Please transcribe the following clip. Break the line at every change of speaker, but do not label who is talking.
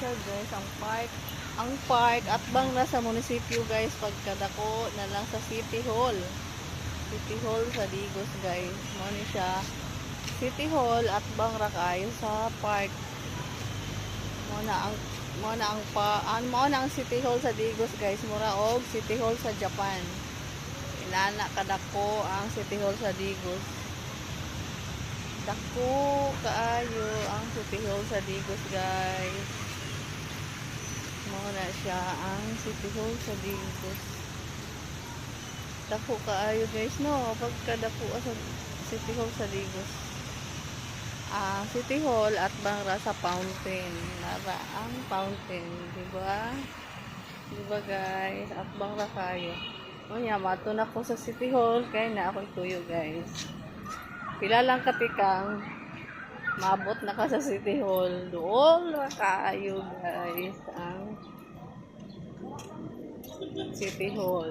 siya guys, ang park. Ang park at bang nasa munisipyo guys, pagkadako na lang sa City Hall. City Hall sa Digos guys. Mo ni siya City Hall at bang ra kaayo sa park. Mo na ang City Hall sa Digos guys, mura og City Hall sa Japan. Inana kadako ang City Hall sa Digos. Dako kaayo ang City Hall sa Digos guys. Muna siya ang City Hall sa Digos. Dako kaayo guys no, pagkadako sa City Hall sa Digos. City Hall at bangra sa fountain. Nara ang fountain, di ba? Di ba guys? At bangra kayo. Unya mato na ko sa City Hall kay na ako tuyo guys. Pila lang katikang maabot na ka sa City Hall. Doon na kayo guys ang City Hall.